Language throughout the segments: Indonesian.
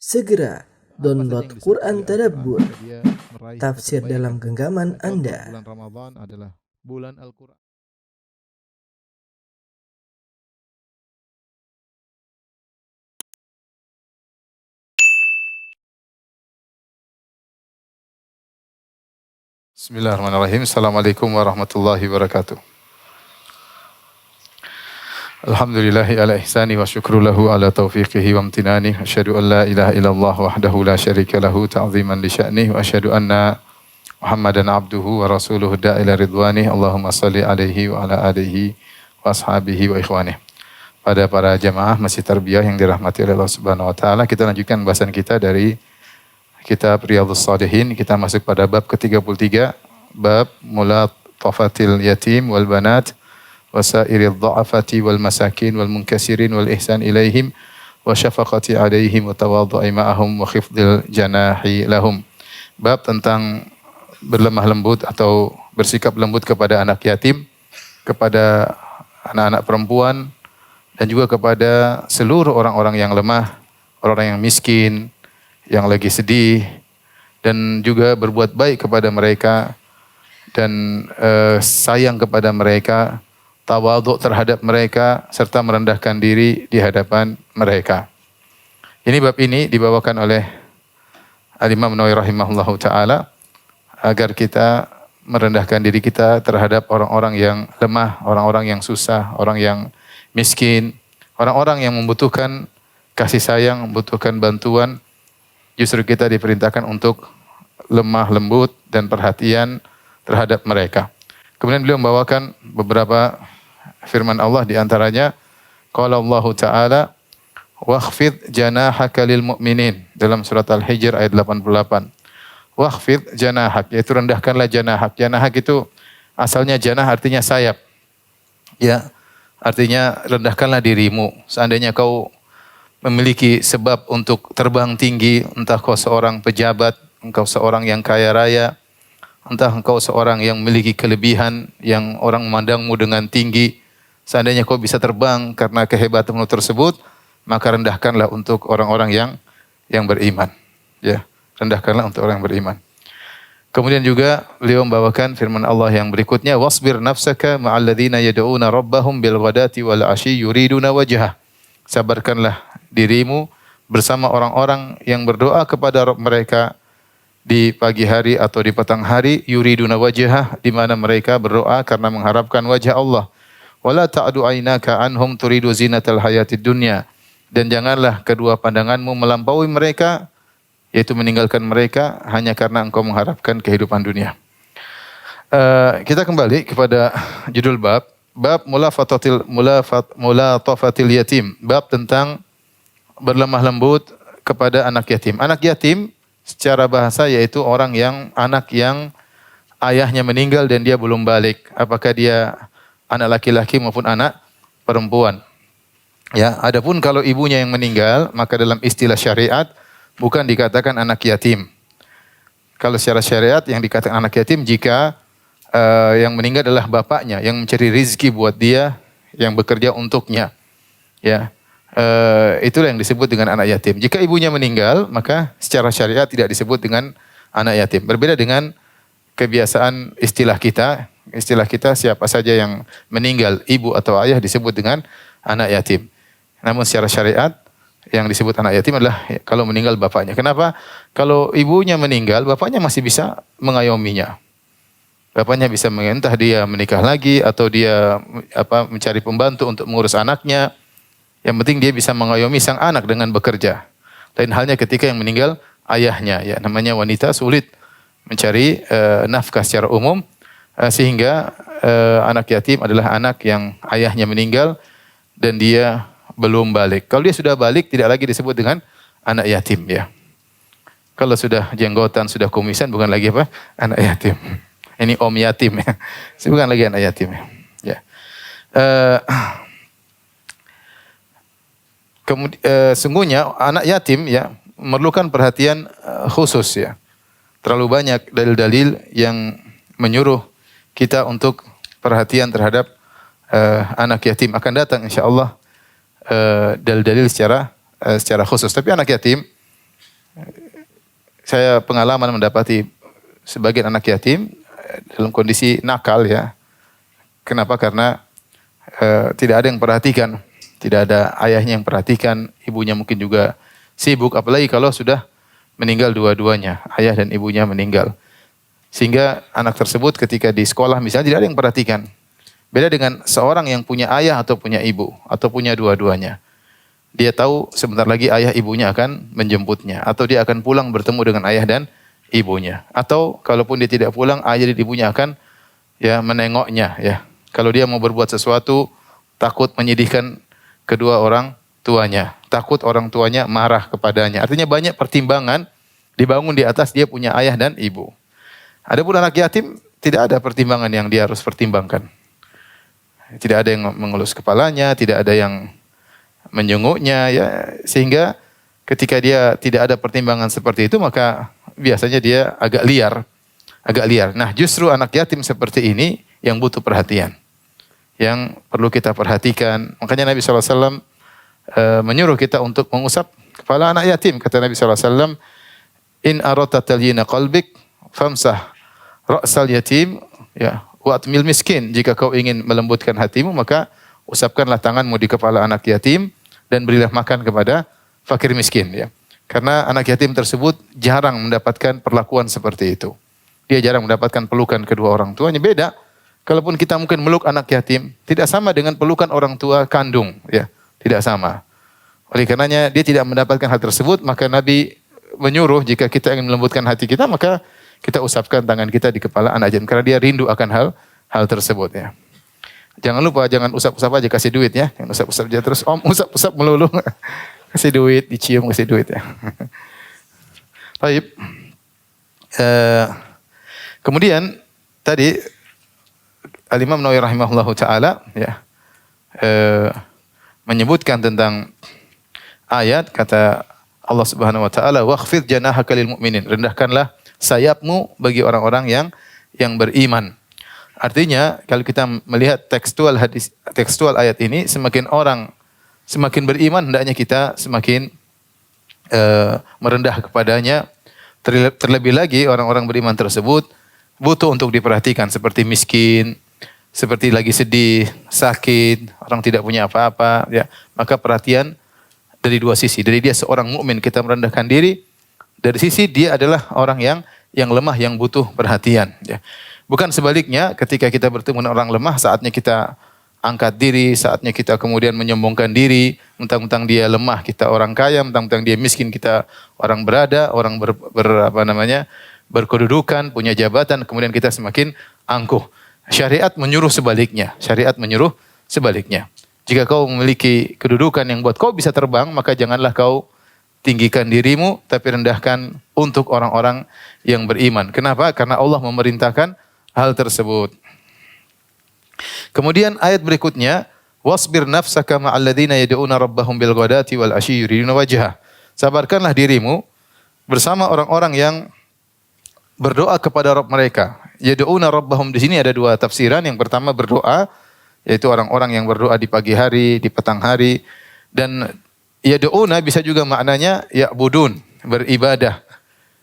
Segera download Apa saja yang Quran disebut Tadabbur, agar dia meraih tafsir kebaikan. dalam genggaman Dan contoh Anda. bulan Ramadan adalah bulan Al-Quran. Bismillahirrahmanirrahim. Assalamualaikum warahmatullahi wabarakatuh. Alhamdulillahi ala ihsani wa syukru lahu ala taufiqihi wa amtinani. Asyhadu an la ilaha illallah wahdahu la syarika lahu ta'ziman li sya'nih. Wa asyhadu anna Muhammadan abduhu wa rasuluhu da'ila ridwanih. Allahumma salli alaihi wa ala alihi wa ashabihi wa ikhwanih. Pada para jamaah Masjid Tarbiyah yang dirahmati oleh Allah Subhanahu wa taala, kita lanjutkan bahasan kita dari kitab Riyadhus Shalihin. Kita masuk pada bab ke-33, bab mulatafatil yatim wal banat wasairil dha'afati wal masakin wal munkasirin wal ihsan ilaihim wa syafaqati alaihim wa tawadhu'i ma'ahum wa khifdil janahi lahum. Bab tentang berlemah lembut atau bersikap lembut kepada anak yatim, kepada anak-anak perempuan, dan juga kepada seluruh orang-orang yang lemah, orang-orang yang miskin, yang lagi sedih, dan juga berbuat baik kepada mereka dan sayang kepada mereka, tawadhu terhadap mereka, serta merendahkan diri di hadapan mereka. Ini bab ini dibawakan oleh Al-Imam Nawawi rahimahullahu ta'ala agar kita merendahkan diri kita terhadap orang-orang yang lemah, orang-orang yang susah, orang yang miskin, orang-orang yang membutuhkan kasih sayang, membutuhkan bantuan. Justru kita diperintahkan untuk lemah lembut dan perhatian terhadap mereka. Kemudian beliau membawakan beberapa firman Allah, di antaranya qala Allah Ta'ala wakhfid janahaka lil mu'minin, dalam surat Al-Hijr ayat 88. Wakhfid janahak, yaitu rendahkanlah janahak. Janahak itu asalnya janah artinya sayap. Ya, artinya rendahkanlah dirimu. Seandainya kau memiliki sebab untuk terbang tinggi, entah kau seorang pejabat, engkau seorang yang kaya raya, entah engkau seorang yang memiliki kelebihan yang orang memandangmu dengan tinggi, seandainya kau bisa terbang karena kehebatanmu tersebut, maka rendahkanlah untuk orang-orang yang beriman. Ya, rendahkanlah untuk orang yang beriman. Kemudian juga beliau membawakan firman Allah yang berikutnya, wasbir nafsaka ma'al ladzina yad'una rabbahum bil ghadati wal 'ashyi yuriduna wajhah. Sabarkanlah dirimu bersama orang-orang yang berdoa kepada Rabb mereka di pagi hari atau di petang hari, yuriduna wajhah, di mana mereka berdoa karena mengharapkan wajah Allah. Wala ta'du aynaka anhum turidu zinatal hayatid dunya. Dan janganlah kedua pandanganmu melampaui mereka, yaitu meninggalkan mereka hanya karena engkau mengharapkan kehidupan dunia. Kita kembali kepada judul bab, bab mulatafatil yatim, bab tentang berlemah lembut kepada anak yatim. Anak yatim secara bahasa yaitu anak yang ayahnya meninggal dan dia belum balik. Apakah dia anak laki-laki maupun anak perempuan. Ya, adapun kalau ibunya yang meninggal, maka dalam istilah syariat bukan dikatakan anak yatim. Kalau secara syariat yang dikatakan anak yatim jika yang meninggal adalah bapaknya yang mencari rizki buat dia, yang bekerja untuknya. Ya, itulah yang disebut dengan anak yatim. Jika ibunya meninggal, maka secara syariat tidak disebut dengan anak yatim. Berbeda dengan kebiasaan istilah kita. Istilah kita siapa saja yang meninggal, ibu atau ayah disebut dengan anak yatim. Namun secara syariat yang disebut anak yatim adalah kalau meninggal bapaknya. Kenapa? Kalau ibunya meninggal, bapaknya masih bisa mengayominya. Bapaknya bisa entah dia menikah lagi atau dia mencari pembantu untuk mengurus anaknya. Yang penting dia bisa mengayomi sang anak dengan bekerja. Lain halnya ketika yang meninggal ayahnya, ya namanya wanita sulit mencari nafkah secara umum, sehingga anak yatim adalah anak yang ayahnya meninggal dan dia belum balik. Kalau dia sudah balik tidak lagi disebut dengan anak yatim, ya. Kalau sudah jenggotan, sudah kumisan bukan lagi apa? Anak yatim. Ini om yatim, ya. Bukan lagi anak yatim, ya. Ya. Kemudian sungguhnya anak yatim ya memerlukan perhatian khusus, ya. Terlalu banyak dalil-dalil yang menyuruh kita untuk perhatian terhadap anak yatim. Akan datang insyaallah dalil-dalil secara khusus. Tapi anak yatim Saya pengalaman mendapati sebagian anak yatim dalam kondisi nakal ya. Kenapa? Karena tidak ada yang perhatikan, tidak ada ayahnya yang perhatikan, ibunya mungkin juga sibuk, apalagi kalau sudah meninggal dua-duanya, ayah dan ibunya meninggal. Sehingga anak tersebut ketika di sekolah misalnya tidak ada yang perhatikan. Beda dengan seorang yang punya ayah atau punya ibu atau punya dua-duanya. Dia tahu sebentar lagi ayah ibunya akan menjemputnya atau dia akan pulang bertemu dengan ayah dan ibunya. Atau kalaupun dia tidak pulang, ayah dan ibunya akan ya menengoknya ya. Kalau dia mau berbuat sesuatu takut menyedihkan kedua orang tuanya, takut orang tuanya marah kepadanya. Artinya banyak pertimbangan dibangun di atas dia punya ayah dan ibu. Adapun anak yatim tidak ada pertimbangan yang dia harus pertimbangkan. Tidak ada yang mengelus kepalanya, tidak ada yang menjenguknya ya, sehingga ketika dia tidak ada pertimbangan seperti itu maka biasanya dia agak liar. Nah, justru anak yatim seperti ini yang butuh perhatian. Yang perlu kita perhatikan. Makanya Nabi SAW menyuruh kita untuk mengusap kepala anak yatim. Kata Nabi SAW, in arata talyina qalbik famsah ra'sal yatim ya wa atmil miskin. Jika kau ingin melembutkan hatimu maka usapkanlah tanganmu di kepala anak yatim dan berilah makan kepada fakir miskin ya. Karena anak yatim tersebut jarang mendapatkan perlakuan seperti itu. Dia jarang mendapatkan pelukan kedua orang tuanya. Beda kalaupun kita mungkin meluk anak yatim, tidak sama dengan pelukan orang tua kandung ya, tidak sama. Oleh karenanya dia tidak mendapatkan hal tersebut, maka Nabi menyuruh jika kita ingin melembutkan hati kita maka kita usapkan tangan kita di kepala anak yatim karena dia rindu akan hal tersebut ya. Jangan lupa, jangan usap-usap aja, kasih duit ya. Jangan usap-usap aja terus, om usap-usap melulu. Kasih duit, dicium, kasih duit ya. Baik. Kemudian tadi Al-Imam Nawawi rahimahullahu taala ya menyebutkan tentang ayat kata Allah Subhanahu wa taala, "Wakhfid janahaka lil mu'minin." Rendahkanlah sayapmu bagi orang-orang yang beriman. Artinya kalau kita melihat tekstual ayat ini, semakin orang semakin beriman hendaknya kita semakin merendah kepadanya. Terlebih lagi orang-orang beriman tersebut butuh untuk diperhatikan seperti miskin, seperti lagi sedih, sakit, orang tidak punya apa-apa ya. Maka perhatian dari dua sisi. Dari dia seorang mukmin kita merendahkan diri, dari sisi dia adalah orang yang lemah yang butuh perhatian ya. Bukan sebaliknya, ketika kita bertemu dengan orang lemah, saatnya kita angkat diri, saatnya kita kemudian menyombongkan diri, mentang-mentang dia lemah, kita orang kaya, mentang-mentang dia miskin, kita orang berada, orang berkedudukan, punya jabatan, kemudian kita semakin angkuh. Syariat menyuruh sebaliknya. Jika kau memiliki kedudukan yang buat kau bisa terbang, maka janganlah kau tinggikan dirimu, tapi rendahkan untuk orang-orang yang beriman. Kenapa? Karena Allah memerintahkan hal tersebut. Kemudian ayat berikutnya, wasbir nafsaka ma'al ladzina yad'una rabbahum bil ghadati wal ashyi yuriduna wajhah. Sabarkanlah dirimu bersama orang-orang yang berdoa kepada Rabb mereka. Yad'una rabbahum, di sini ada dua tafsiran. Yang pertama berdoa, yaitu orang-orang yang berdoa di pagi hari, di petang hari, dan yad'una bisa juga maknanya ya'budun, beribadah.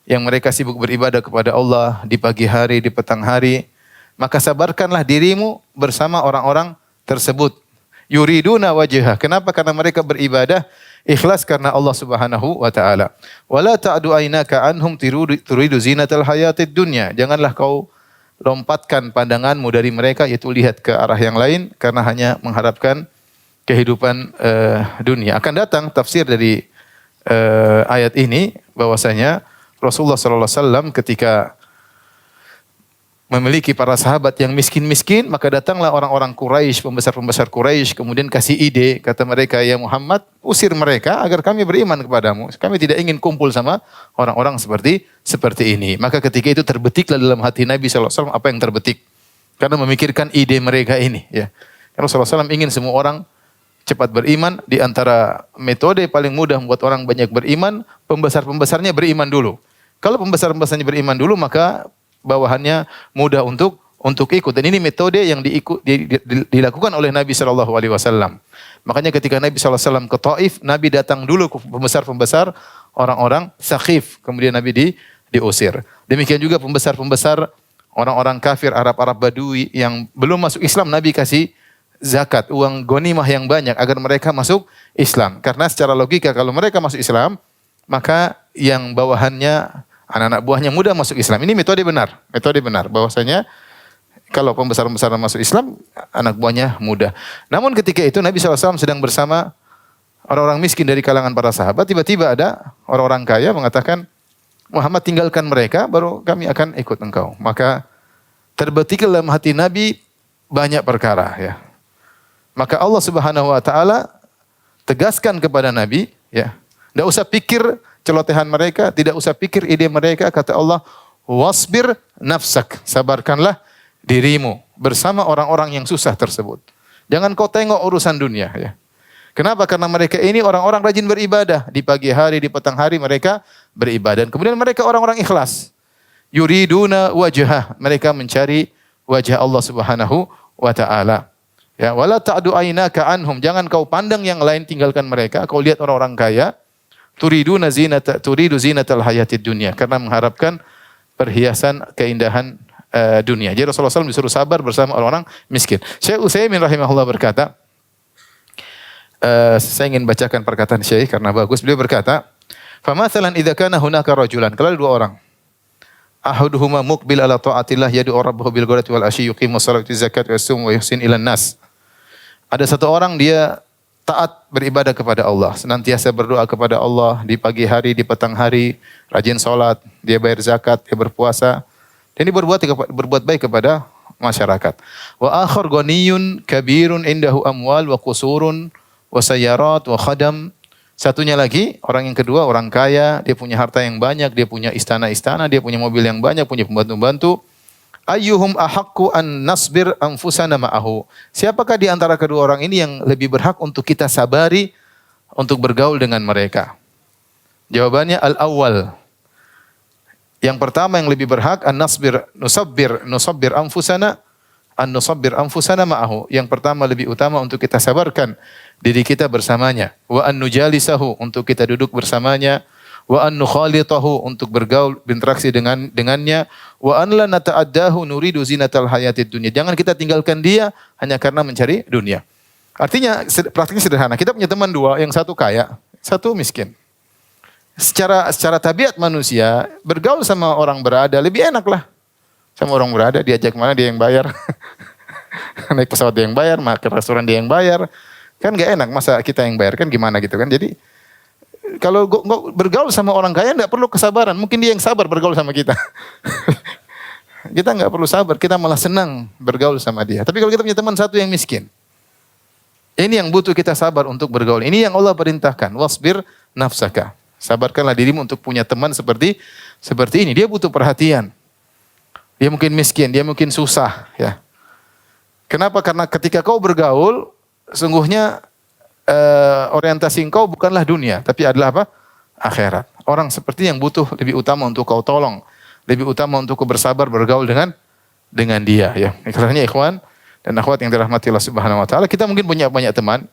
Yang mereka sibuk beribadah kepada Allah di pagi hari, di petang hari, maka sabarkanlah dirimu bersama orang-orang tersebut. Yuriduna wajhah. Kenapa? Karena mereka beribadah ikhlas karena Allah Subhanahu wa taala. Wala ta'du aynaka anhum turidu zinatal hayatid dunya. Janganlah kau lompatkan pandanganmu dari mereka, yaitu lihat ke arah yang lain karena hanya mengharapkan kehidupan dunia. Akan datang tafsir dari ayat ini bahwasanya Rasulullah sallallahu alaihi wasallam ketika memiliki para sahabat yang miskin-miskin, maka datanglah orang-orang Quraisy, pembesar-pembesar Quraisy, kemudian kasih ide, kata mereka, "Ya Muhammad, usir mereka agar kami beriman kepadamu. Kami tidak ingin kumpul sama orang-orang seperti ini." Maka ketika itu terbetiklah dalam hati Nabi sallallahu alaihi wasallam apa yang terbetik. Karena memikirkan ide mereka ini, ya. Karena Rasulullah SAW ingin semua orang cepat beriman. Di antara metode paling mudah membuat orang banyak beriman, pembesar-pembesarnya beriman dulu. Kalau pembesar-pembesarnya beriman dulu, maka bawahannya mudah untuk ikut. Dan ini metode yang dilakukan oleh Nabi sallallahu alaihi wasallam. Makanya ketika Nabi sallallahu alaihi wasallam ke Taif, Nabi datang dulu ke pembesar-pembesar orang-orang Saqif. Kemudian Nabi diusir. Demikian juga pembesar-pembesar orang-orang kafir Arab-Arab Badui yang belum masuk Islam, Nabi kasih zakat, uang ghanimah yang banyak agar mereka masuk Islam. Karena secara logika kalau mereka masuk Islam, maka yang bawahannya anak-anak buahnya mudah masuk Islam. Ini metode benar bahwasanya kalau pembesar-pembesar masuk Islam, anak buahnya mudah. Namun ketika itu Nabi SAW sedang bersama orang-orang miskin dari kalangan para sahabat, tiba-tiba ada orang-orang kaya mengatakan, Muhammad tinggalkan mereka, baru kami akan ikut engkau. Maka terbetik dalam hati Nabi banyak perkara, ya. Maka Allah Subhanahu wa taala tegaskan kepada Nabi, ya. Tidak usah pikir celotehan mereka, tidak usah pikir ide mereka, kata Allah, wasbir nafsak, sabarkanlah dirimu bersama orang-orang yang susah tersebut. Jangan kau tengok urusan dunia, ya. Kenapa? Karena mereka ini orang-orang rajin beribadah. Di pagi hari, di petang hari mereka beribadah. Dan kemudian mereka orang-orang ikhlas. Yuriduna wajhah. Mereka mencari wajah Allah Subhanahu wa taala. Ya, wala ta'du aynaka anhum. Jangan kau pandang yang lain, tinggalkan mereka. Kau lihat orang-orang kaya, turidu zinatal hayatid dunya, karena mengharapkan perhiasan keindahan dunia. Jadi Rasulullah SAW disuruh sabar bersama orang-orang miskin. Syekh Utsaimin rahimahullah berkata, saya ingin bacakan perkataan Syekh karena bagus. Beliau berkata, "Famathalan idza kana hunaka rajulan." Kalau ada dua orang, ahaduhuma muqbil ala taatillah yad'u rabbahu bil ghadati wal asyi yuqimu sholata wa zakat wa yasum wa yuhsin ilan nas. Ada satu orang dia taat beribadah kepada Allah, senantiasa berdoa kepada Allah di pagi hari, di petang hari, rajin salat, dia bayar zakat, dia berpuasa, dan dia berbuat baik kepada masyarakat. Wa akhar ghaniyun kabirun indahu amwal wa qusurun wa sayyarat wa khadam. Satunya lagi, orang yang kedua, orang kaya, dia punya harta yang banyak, dia punya istana-istana, dia punya mobil yang banyak, punya pembantu-pembantu. Ayyuhum ahaqqu an nasbir anfusana ma'ahu. Siapakah di antara kedua orang ini yang lebih berhak untuk kita sabari untuk bergaul dengan mereka? Jawabannya al-awwal. Yang pertama yang lebih berhak an nusabbir anfusana ma'ahu. Yang pertama lebih utama untuk kita sabarkan diri kita bersamanya. Wa an nujalisahu, untuk kita duduk bersamanya. Wa an nukhalitahu, untuk bergaul, berinteraksi dengannya. Wa an la nata'addahu nuridu zinatal hayatid dunya. Jangan kita tinggalkan dia hanya karena mencari dunia. Artinya praktiknya sederhana. Kita punya teman dua, yang satu kaya, satu miskin. Secara tabiat manusia, bergaul sama orang berada lebih enak lah. Sama orang berada, diajak mana dia yang bayar. Naik pesawat dia yang bayar, makan restoran dia yang bayar. Kan gak enak, masa kita yang bayar, kan gimana gitu kan. Jadi kalau bergaul sama orang kaya enggak perlu kesabaran. Mungkin dia yang sabar bergaul sama kita. Kita enggak perlu sabar, kita malah senang bergaul sama dia. Tapi kalau kita punya teman satu yang miskin, ini yang butuh kita sabar untuk bergaul. Ini yang Allah perintahkan, wasbir nafsaka. Sabarkanlah dirimu untuk punya teman seperti ini. Dia butuh perhatian. Dia mungkin miskin, dia mungkin susah, ya. Kenapa? Karena ketika kau bergaul, sungguhnya orientasi engkau bukanlah dunia, tapi adalah apa? Akhirat. Orang seperti yang butuh lebih utama untuk kau tolong, lebih utama untuk kau bersabar bergaul dengan dia, ya. Karena ikhwan dan akhwat yang dirahmati Allah Subhanahu wa taala, kita mungkin punya banyak teman,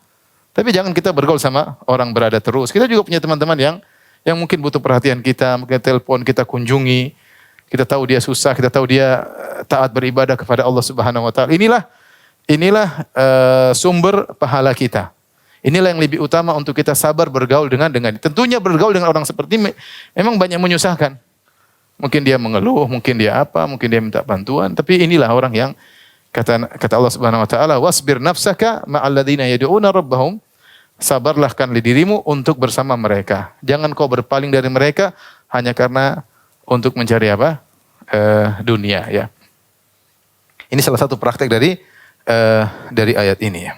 tapi jangan kita bergaul sama orang berada terus. Kita juga punya teman-teman yang mungkin butuh perhatian kita, mungkin telepon kita kunjungi. Kita tahu dia susah, kita tahu dia taat beribadah kepada Allah Subhanahu wa taala. Inilah sumber pahala kita. Inilah yang lebih utama untuk kita sabar bergaul dengan. Tentunya bergaul dengan orang seperti ini memang banyak menyusahkan. Mungkin dia mengeluh, mungkin dia apa, mungkin dia minta bantuan, tapi inilah orang yang kata Allah Subhanahu wa taala, wasbir nafsaka ma'al ladzina yad'una rabbahum. Sabarlahkan dirimu untuk bersama mereka. Jangan kau berpaling dari mereka hanya karena untuk mencari apa? Dunia, ya. Ini salah satu praktek dari ayat ini, ya.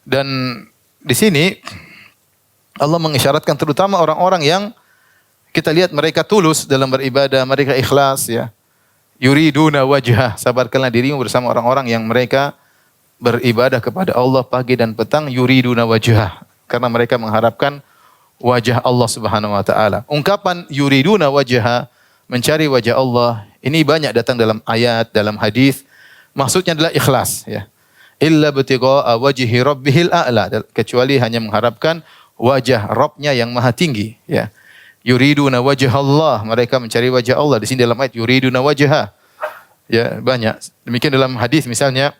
Dan di sini Allah mengisyaratkan terutama orang-orang yang kita lihat mereka tulus dalam beribadah, mereka ikhlas, ya. Yuriduna wajhah, sabarkanlah dirimu bersama orang-orang yang mereka beribadah kepada Allah pagi dan petang, yuriduna wajhah, karena mereka mengharapkan wajah Allah Subhanahu wa taala. Ungkapan yuriduna wajha, mencari wajah Allah, ini banyak datang dalam ayat, dalam hadis. Maksudnya adalah ikhlas, ya. illa ibtigha'a wajhi rabbihil a'la, kecuali hanya mengharapkan wajah Rabbnya yang maha tinggi, ya. Yuriduna wajha Allah, mereka mencari wajah Allah. Di sini dalam ayat yuriduna wajha. Ya, banyak. Demikian dalam hadis misalnya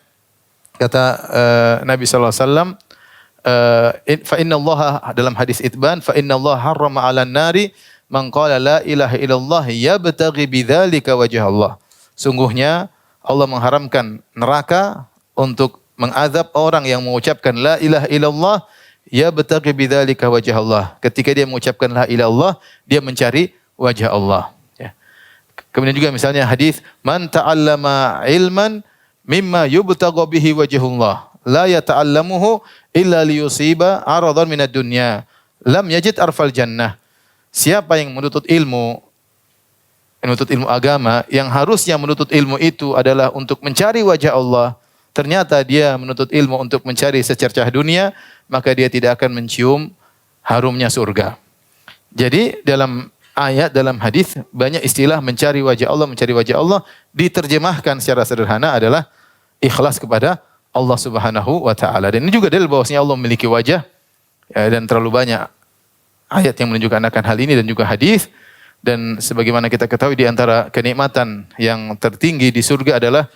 kata Nabi sallallahu alaihi wasallam, fa inna Allah, dalam hadis Itban, fa inna Allah harrama 'alan nari man qala la ilaha illallah yabtaghi bidzalika wajha Allah. Sungguhnya Allah mengharamkan neraka untuk mengazab orang yang mengucapkan la ilaha illallah yabtaghi bidzalika wajh Allah. Ketika dia mengucapkan la ilaha illallah, dia mencari wajah Allah, ya. Kemudian juga misalnya hadis man ta'allama ilman mimma yubtagha bihi wajhullah la yata'allamuhu illa liyusiba aradan minad dunya lam yajid arfal jannah. Siapa yang menuntut ilmu agama, yang harusnya menuntut ilmu itu adalah untuk mencari wajah Allah, ternyata dia menuntut ilmu untuk mencari secercah dunia, maka dia tidak akan mencium harumnya surga. Jadi dalam ayat, dalam hadis banyak istilah mencari wajah Allah diterjemahkan secara sederhana adalah ikhlas kepada Allah Subhanahu wa taala. Dan ini juga dalil bahwasanya Allah memiliki wajah, ya, dan terlalu banyak ayat yang menunjukkan akan hal ini dan juga hadis. Dan sebagaimana kita ketahui di antara kenikmatan yang tertinggi di surga adalah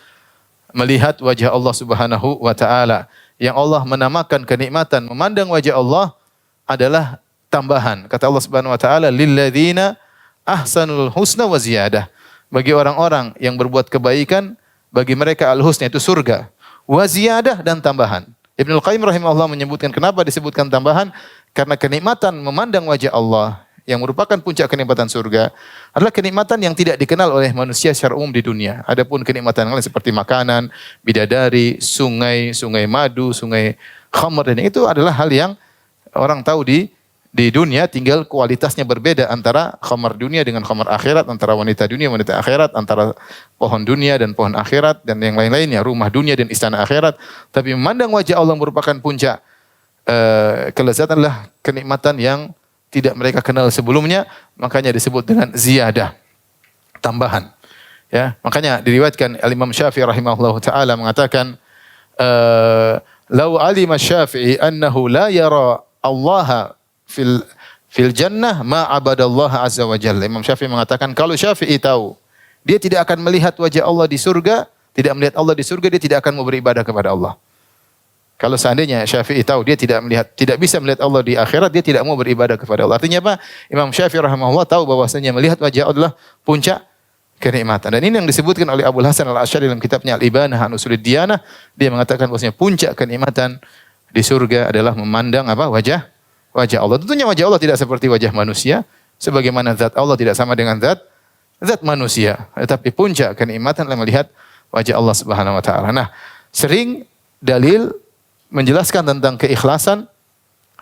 melihat wajah Allah Subhanahu wa taala. Yang Allah menamakan kenikmatan memandang wajah Allah adalah tambahan. Kata Allah Subhanahu wa taala, lilladzina ahsanul husna wa ziyadah. Bagi orang-orang yang berbuat kebaikan, bagi mereka al-husna itu surga, wa ziyadah dan tambahan. Ibnu Qayyim rahimahullah menyebutkan kenapa disebutkan tambahan? Karena kenikmatan memandang wajah Allah yang merupakan puncak kenikmatan surga adalah kenikmatan yang tidak dikenal oleh manusia secara umum di dunia. Adapun kenikmatan lain seperti makanan, bidadari, sungai madu, sungai khamr, dan itu adalah hal yang orang tahu di dunia, tinggal kualitasnya berbeda antara khamr dunia dengan khamr akhirat, antara wanita dunia, wanita akhirat, antara pohon dunia dan pohon akhirat dan yang lain-lainnya, rumah dunia dan istana akhirat. Tapi memandang wajah Allah merupakan puncak kelezatan, adalah kenikmatan yang tidak mereka kenal sebelumnya, makanya disebut dengan ziyadah, tambahan. Ya, makanya diriwayatkan Al-Imam Syafi'i rahimahullahu taala mengatakan, "Lau alima Syafi'i annahu la yara Allah fil jannah ma abadallaha azza wa jalla." Imam Syafi'i mengatakan kalau Syafi'i tahu dia tidak akan melihat wajah Allah di surga, tidak melihat Allah di surga, dia tidak akan mau beribadah kepada Allah. Kalau seandainya Syafi'i tahu dia tidak bisa melihat Allah di akhirat, dia tidak mau beribadah kepada Allah. Artinya apa? Imam Syafi'i rahimahullah tahu bahwasanya melihat wajah Allah adalah puncak kenikmatan. Dan ini yang disebutkan oleh Abu Hasan Al-Asy'ari dalam kitabnya Al-Ibanah an Usulid Diyanah. Dia mengatakan bahwasanya puncak kenikmatan di surga adalah memandang apa? Wajah Allah. Tentunya wajah Allah tidak seperti wajah manusia, sebagaimana zat Allah tidak sama dengan zat manusia. Tetapi puncak kenikmatan adalah melihat wajah Allah Subhanahu wa taala. Nah, sering dalil menjelaskan tentang keikhlasan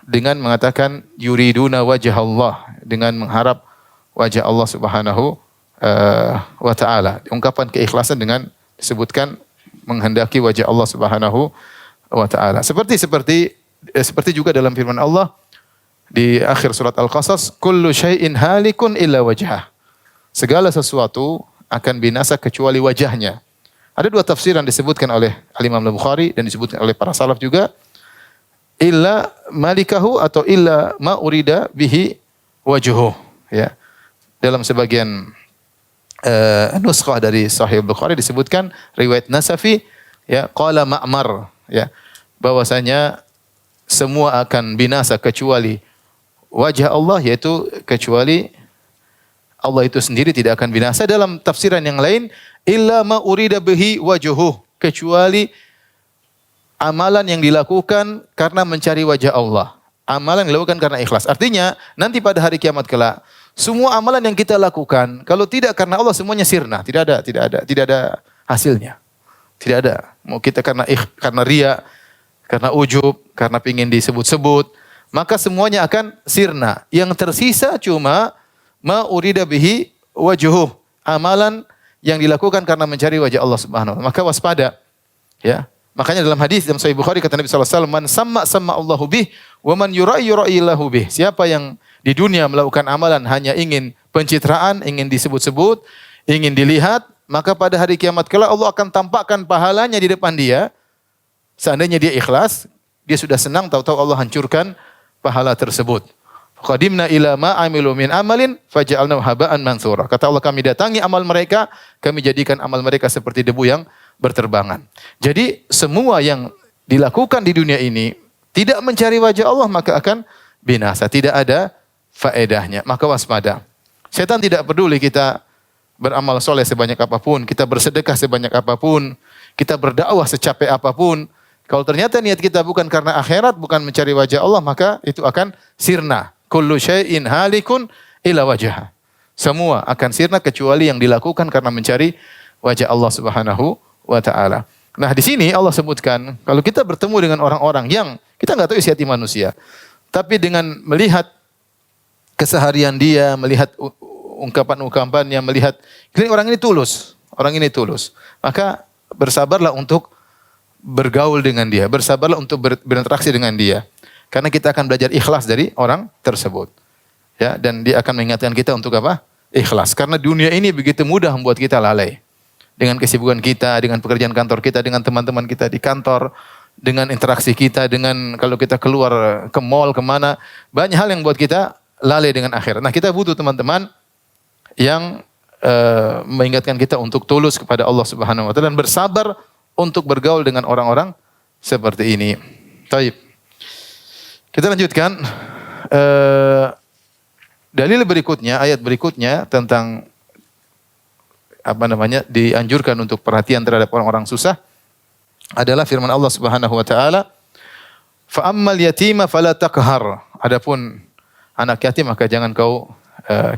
dengan mengatakan yuriduna wajah Allah, dengan mengharap wajah Allah Subhanahu wa taala. Ungkapan keikhlasan dengan disebutkan menghendaki wajah Allah Subhanahu wa taala. Seperti juga dalam firman Allah di akhir surat Al-Qasas, kullu syai'in halikun illa wajhah. Segala sesuatu akan binasa kecuali wajahnya. Ada dua tafsir yang disebutkan oleh Al-Imam Al-Bukhari dan disebutkan oleh para salaf juga. Illa malikahu atau illa ma urida bihi wajhuh. Ya. Dalam sebagian nuskhah dari Sahih Al-Bukhari disebutkan riwayat Nasafi, ya, qala Ma'mar, ya, bahwasanya semua akan binasa kecuali wajah Allah, yaitu kecuali Allah itu sendiri tidak akan binasa. Dalam tafsiran yang lain, illa ma urida bihi wajhuh, kecuali amalan yang dilakukan karena mencari wajah Allah. Amalan yang dilakukan karena ikhlas. Artinya, nanti pada hari kiamat kelak, semua amalan yang kita lakukan kalau tidak karena Allah semuanya sirna, tidak ada hasilnya. Tidak ada. Mau kita karena riya, karena ujub, karena pingin disebut-sebut, maka semuanya akan sirna. Yang tersisa cuma ma urida bihi wajhuh, amalan yang dilakukan karena mencari wajah Allah Subhanahu wa taala. Maka waspada, ya. Makanya dalam hadis dalam Sahih Bukhari kata Nabi sallallahu alaihi wasallam, man samma Allahu bih wa man yura'i lahu bih. Siapa yang di dunia melakukan amalan hanya ingin pencitraan, ingin disebut-sebut, ingin dilihat, maka pada hari kiamat kelak Allah akan tampakkan pahalanya di depan dia. Seandainya dia ikhlas, dia sudah senang, tahu-tahu Allah hancurkan pahala tersebut. Qadimna ila ma amilu min amalin faja'alnahu haba'an mansura. Kata Allah, kami datangi amal mereka, kami jadikan amal mereka seperti debu yang berterbangan. Jadi semua yang dilakukan di dunia ini tidak mencari wajah Allah maka akan binasa, tidak ada faedahnya. Maka waspada. Setan tidak peduli kita beramal soleh sebanyak apapun, kita bersedekah sebanyak apapun, kita berdakwah secapek apapun. Kalau ternyata niat kita bukan karena akhirat, bukan mencari wajah Allah, maka itu akan sirna. Kullu syai'in halikun ila wajah. Semua akan sirna kecuali yang dilakukan karena mencari wajah Allah Subhanahu wa taala. Nah, di sini Allah sebutkan kalau kita bertemu dengan orang-orang yang kita enggak tahu isi hati manusia, tapi dengan melihat keseharian dia, melihat ungkapan-ungkapannya, melihat orang ini tulus, maka bersabarlah untuk bergaul dengan dia, bersabarlah untuk berinteraksi dengan dia. Karena kita akan belajar ikhlas dari orang tersebut. Ya, dan dia akan mengingatkan kita untuk apa? Ikhlas. Karena dunia ini begitu mudah membuat kita lalai. Dengan kesibukan kita, dengan pekerjaan kantor kita, dengan teman-teman kita di kantor, dengan interaksi kita, dengan kalau kita keluar ke mall, kemana. Banyak hal yang membuat kita lalai dengan akhirat. Nah, kita butuh teman-teman yang mengingatkan kita untuk tulus kepada Allah Subhanahu wa taala dan bersabar untuk bergaul dengan orang-orang seperti ini. Taib. Kita lanjutkan. Dalil berikutnya, ayat berikutnya tentang dianjurkan untuk perhatian terhadap orang-orang susah adalah firman Allah Subhanahu wa taala, "Fa ammal yatima fala taqhar." Adapun anak yatim maka jangan kau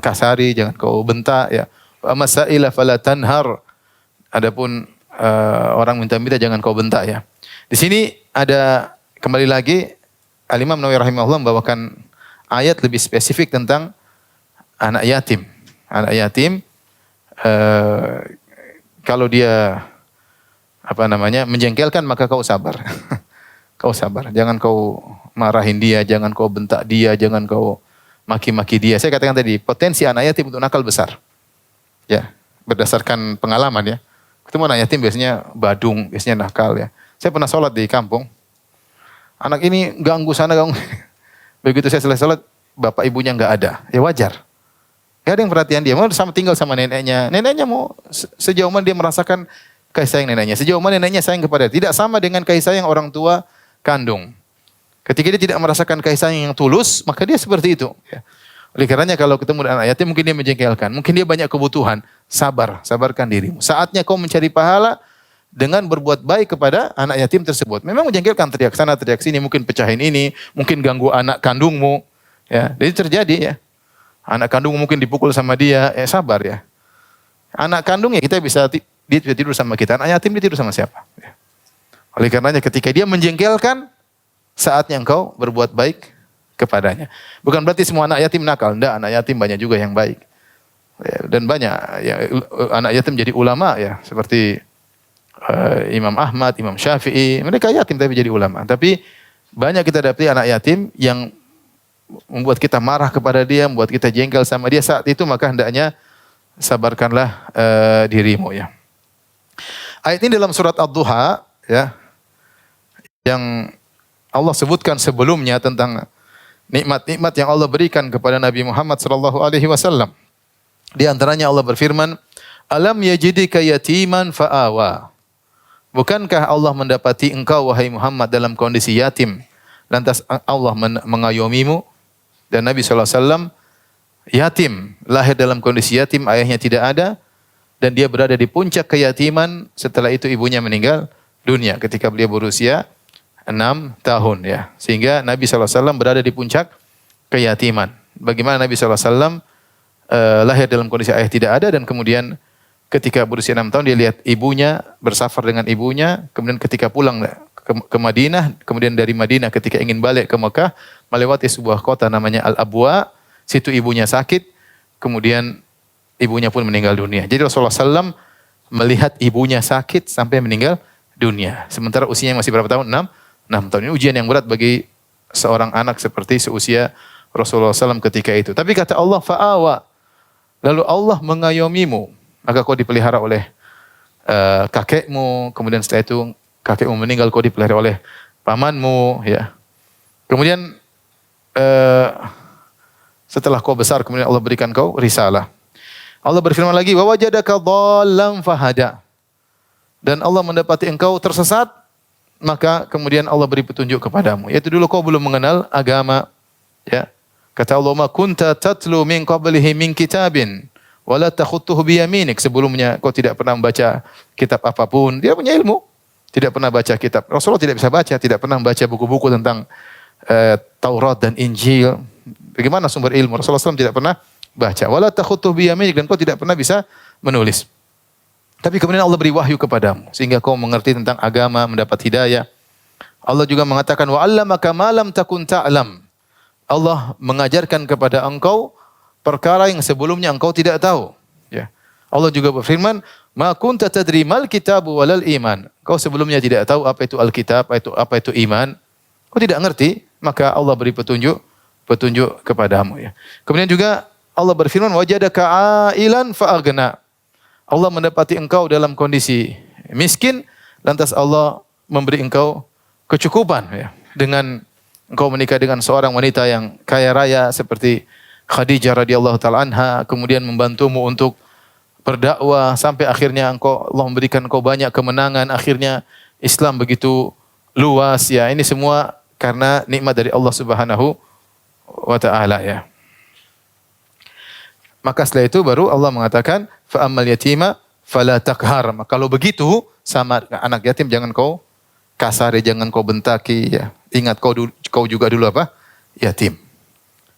kasari, jangan kau bentak ya. Wa ammas sa'ila fala tanhar. Adapun orang minta-minta jangan kau bentak ya. Di sini ada kembali lagi Al-Imam Nawawi rahimahullah membawakan ayat lebih spesifik tentang anak yatim. Anak yatim kalau dia menjengkelkan maka kau sabar. Kau sabar. Jangan kau marahin dia, jangan kau bentak dia, jangan kau maki-maki dia. Saya katakan tadi, potensi anak yatim untuk nakal besar. Ya, berdasarkan pengalaman ya. Ketemu anak yatim biasanya badung, biasanya nakal ya. Saya pernah sholat di kampung. Anak ini ganggu sana, ganggu. Begitu saya selesai sholat, bapak ibunya enggak ada. Ya wajar. Enggak ada yang perhatian dia. Mau sama tinggal sama neneknya. Neneknya mau sejauh mana dia merasakan kasih sayang neneknya. Sejauh mana neneknya sayang kepada dia. Tidak sama dengan kasih sayang orang tua kandung. Ketika dia tidak merasakan kasih sayang yang tulus, maka dia seperti itu. Ya. Oleh karenanya kalau ketemu dengan anak yatim, mungkin dia menjengkelkan. Mungkin dia banyak kebutuhan. Sabar, sabarkan dirimu. Saatnya kau mencari pahala dengan berbuat baik kepada anak yatim tersebut. Memang menjengkelkan, teriak sana, teriak sini, mungkin pecahin ini, mungkin ganggu anak kandungmu. Ya, jadi terjadi ya. Anak kandungmu mungkin dipukul sama dia, sabar ya. Anak kandung ya kita bisa dia tidur sama kita, anak yatim dia tidur sama siapa? Ya. Oleh karenanya ketika dia menjengkelkan, saatnya engkau berbuat baik kepadanya. Bukan berarti semua anak yatim nakal, enggak, anak yatim banyak juga yang baik. Ya, dan banyak ya, anak yatim jadi ulama ya, seperti Imam Ahmad, Imam Syafi'i, mereka yatim tapi jadi ulama. Tapi banyak kita dapati anak yatim yang membuat kita marah kepada dia, membuat kita jengkel sama dia. Saat itu maka hendaknya sabarkanlah dirimu ya. Ayat ini dalam surat Ad-Duha ya, yang Allah sebutkan sebelumnya tentang nikmat-nikmat yang Allah berikan kepada Nabi Muhammad sallallahu alaihi wasallam. Di antaranya Allah berfirman, "Alam yajidika yatiman fa'awa." Bukankah Allah mendapati engkau wahai Muhammad dalam kondisi yatim, lantas Allah mengayomimu? Dan Nabi SAW yatim, lahir dalam kondisi yatim, ayahnya tidak ada, dan dia berada di puncak keyatiman. Setelah itu ibunya meninggal dunia ketika beliau berusia 6 tahun ya. Sehingga Nabi SAW berada di puncak keyatiman. Bagaimana Nabi SAW lahir dalam kondisi ayah tidak ada, dan kemudian ketika berusia 6 tahun dia lihat ibunya, bersafar dengan ibunya, kemudian ketika pulang ke Madinah, kemudian dari Madinah ketika ingin balik ke Mekah, melewati sebuah kota namanya Al-Abwa, situ ibunya sakit, kemudian ibunya pun meninggal dunia. Jadi Rasulullah SAW melihat ibunya sakit sampai meninggal dunia. Sementara usianya masih berapa tahun? 6 tahun. Ini ujian yang berat bagi seorang anak seperti seusia Rasulullah SAW ketika itu. Tapi kata Allah, fa'awa. Lalu Allah mengayomimu. Maka kau dipelihara oleh kakekmu, kemudian setelah itu kakekmu meninggal, kau dipelihara oleh pamanmu, ya. Kemudian setelah kau besar, kemudian Allah berikan kau risalah. Allah berfirman lagi, wa wajadaka dhallan fahada. Dan Allah mendapati engkau tersesat, maka kemudian Allah beri petunjuk kepadamu. Yaitu dulu kau belum mengenal agama, ya. Kata Allah, ma kunta tatlu min qablihi min kitabin wala takhutuhu biyaminik. Sebelumnya kau tidak pernah membaca kitab apapun. Dia punya ilmu, tidak pernah baca kitab. Rasulullah tidak bisa baca, tidak pernah membaca buku-buku tentang Taurat dan Injil. Bagaimana sumber ilmu? Rasulullah SAW tidak pernah baca. Wala takhutuhu biyaminik, dan kau tidak pernah bisa menulis. Tapi kemudian Allah beri wahyu kepadamu sehingga kau mengerti tentang agama, mendapat hidayah. Allah juga mengatakan wa 'allamaka ma lam takun ta'lam. Allah mengajarkan kepada engkau perkara yang sebelumnya engkau tidak tahu, ya. Allah juga berfirman, "Ma kunta tadri mal kitabu walal iman." Kau sebelumnya tidak tahu apa itu Alkitab, apa itu iman. Kau tidak ngerti, maka Allah beri petunjuk kepadamu, ya. Kemudian juga Allah berfirman, "Wajadaka 'ailan fa'aghna." Allah mendapati engkau dalam kondisi miskin, lantas Allah memberi engkau kecukupan, ya. Dengan engkau menikah dengan seorang wanita yang kaya raya seperti Khadijah radhiyallahu taala anha, kemudian membantumu untuk berdakwah sampai akhirnya Allah memberikan engkau banyak kemenangan, akhirnya Islam begitu luas, ya. Ini semua karena nikmat dari Allah Subhanahu wa taala, ya. Maka setelah itu baru Allah mengatakan fa ammal yatima fala taqhar. Maka kalau begitu sama anak yatim jangan kau kasari, jangan kau bentaki, ya. Ingat kau juga dulu apa? Yatim.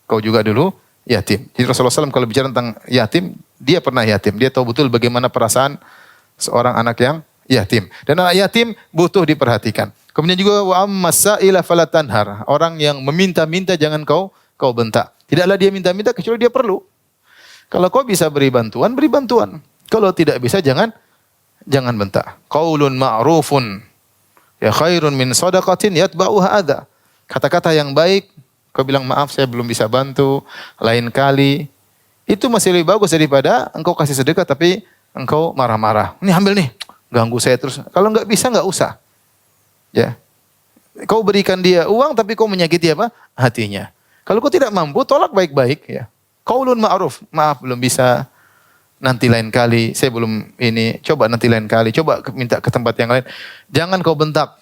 Kau juga dulu yatim. Jadi Rasulullah SAW kalau bicara tentang yatim, dia pernah yatim. Dia tahu betul bagaimana perasaan seorang anak yang yatim. Dan anak yatim butuh diperhatikan. Kemudian juga wa ammas sa'ila fala tanhar. Orang yang meminta-minta jangan kau bentak. Tidaklah dia minta-minta kecuali dia perlu. Kalau kau bisa beri bantuan, beri bantuan. Kalau tidak bisa jangan bentak. Qaulun ma'rufun ya khairun min shadaqatin yatba'uha adza. Kata-kata yang baik, kau bilang maaf saya belum bisa bantu, lain kali. Itu masih lebih bagus daripada engkau kasih sedekah tapi engkau marah-marah. Ini ambil nih, ganggu saya terus. Kalau enggak bisa enggak usah. Ya. Kau berikan dia uang tapi kau menyakiti apa? Hatinya. Kalau kau tidak mampu, tolak baik-baik, ya. Qaulun ma'ruf, maaf belum bisa, nanti lain kali, saya belum ini, coba nanti lain kali, coba minta ke tempat yang lain. Jangan kau bentak,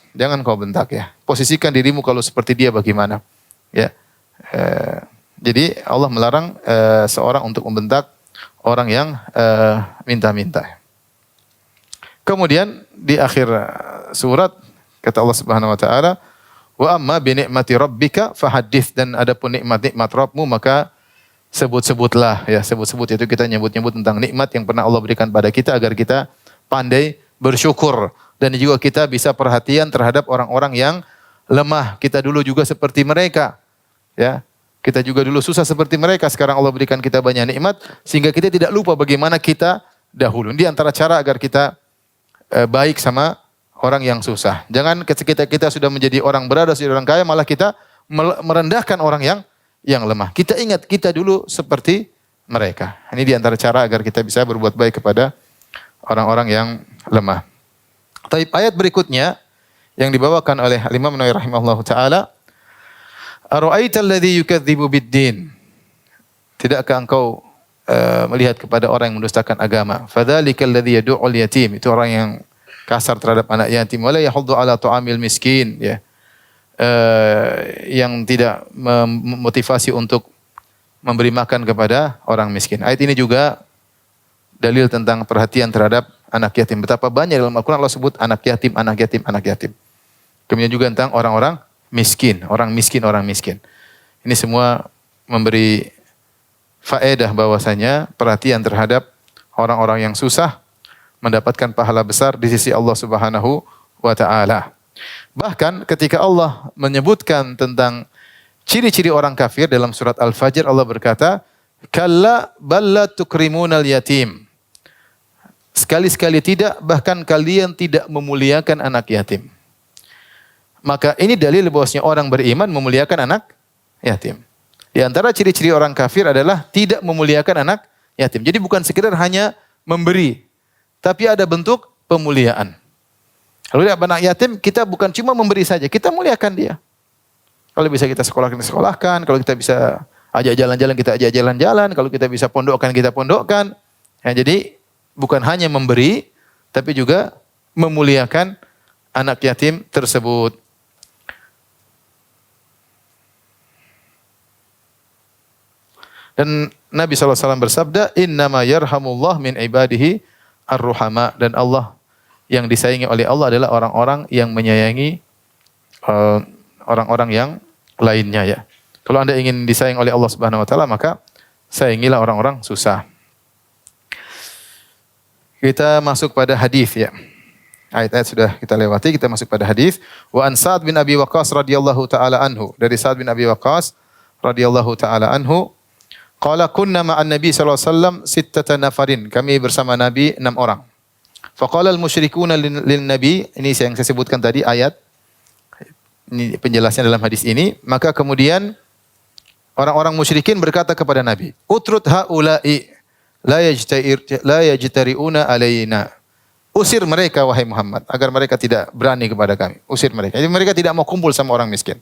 ya. Posisikan dirimu kalau seperti dia bagaimana, ya. Jadi Allah melarang seorang untuk membentak orang yang minta-minta. Kemudian di akhir surat kata Allah Subhanahu wa taala, wa amma bi ni'mati rabbika fahaddits, dan adapun nikmat Rabbmu maka sebut-sebutlah, ya. Sebut-sebut itu kita nyebut-nyebut tentang nikmat yang pernah Allah berikan pada kita agar kita pandai bersyukur, dan juga kita bisa perhatian terhadap orang-orang yang lemah. Kita dulu juga seperti mereka, ya. Kita juga dulu susah seperti mereka. Sekarang Allah berikan kita banyak nikmat sehingga kita tidak lupa bagaimana kita dahulu. Di antara cara agar kita baik sama orang yang susah. Jangan ketika kita sudah menjadi orang berada, sudah orang kaya, malah kita merendahkan orang yang lemah. Kita ingat kita dulu seperti mereka. Ini di antara cara agar kita bisa berbuat baik kepada orang-orang yang lemah. Tapi ayat berikutnya yang dibawakan oleh Imam Nawawi rahimahullahu taala, ara'aita alladhi yukadzibu bid-din. Tidakkah engkau melihat kepada orang yang mendustakan agama? Fadzalikal ladzi yad'ul yatim. Itu orang yang kasar terhadap anak yatim. Wala yahuddu ala ta'amil miskin, ya. Yang tidak memotivasi untuk memberi makan kepada orang miskin. Ayat ini juga dalil tentang perhatian terhadap anak yatim. Betapa banyak dalam Al-Quran Allah sebut anak yatim, anak yatim, anak yatim. Kemudian juga tentang orang-orang miskin, orang miskin. Ini semua memberi faedah bahwasanya perhatian terhadap orang-orang yang susah mendapatkan pahala besar di sisi Allah Subhanahu wa taala. Bahkan ketika Allah menyebutkan tentang ciri-ciri orang kafir dalam surat Al-Fajr, Allah berkata, "Kalla bal la tukrimunal yatim." Sekali-sekali tidak, bahkan kalian tidak memuliakan anak yatim. Maka ini dalil bahwasanya orang beriman memuliakan anak yatim. Di antara ciri-ciri orang kafir adalah tidak memuliakan anak yatim. Jadi bukan sekedar hanya memberi, tapi ada bentuk pemuliaan. Kalau dia anak yatim, kita bukan cuma memberi saja, kita muliakan dia. Kalau bisa kita sekolahkan, kalau kita bisa ajak jalan-jalan, kita ajak jalan-jalan, kalau kita bisa pondokkan, kita pondokkan. Ya, jadi bukan hanya memberi, tapi juga memuliakan anak yatim tersebut. Dan Nabi SAW bersabda, innama yarhamullah min ibadihi ar-ruhama. Dan Allah, yang disayangi oleh Allah adalah orang-orang yang menyayangi orang-orang yang lainnya ya. Kalau Anda ingin disayang oleh Allah Subhanahu wa taala, maka sayangilah orang-orang susah. Kita masuk pada hadis ya. Ayat-ayat sudah kita lewati, kita masuk pada hadis. Wa an Sa'ad bin Abi Waqqas radhiyallahu taala anhu. Dari Sa'ad bin Abi Waqqas radhiyallahu taala anhu, qala kunna ma'an Nabi sallallahu alaihi wasallam sittata nafarin. Kami bersama Nabi 6 orang. Faqala al-musyrikuuna lin Nabi, ini yang saya sebutkan tadi ayat. Ini penjelasan dalam hadis ini. Maka kemudian orang-orang musyrikin berkata kepada Nabi, "Utrut haula'i la yajtari'una alaina." Usir mereka wahai Muhammad agar mereka tidak berani kepada kami. Usir mereka. Jadi mereka tidak mau kumpul sama orang miskin.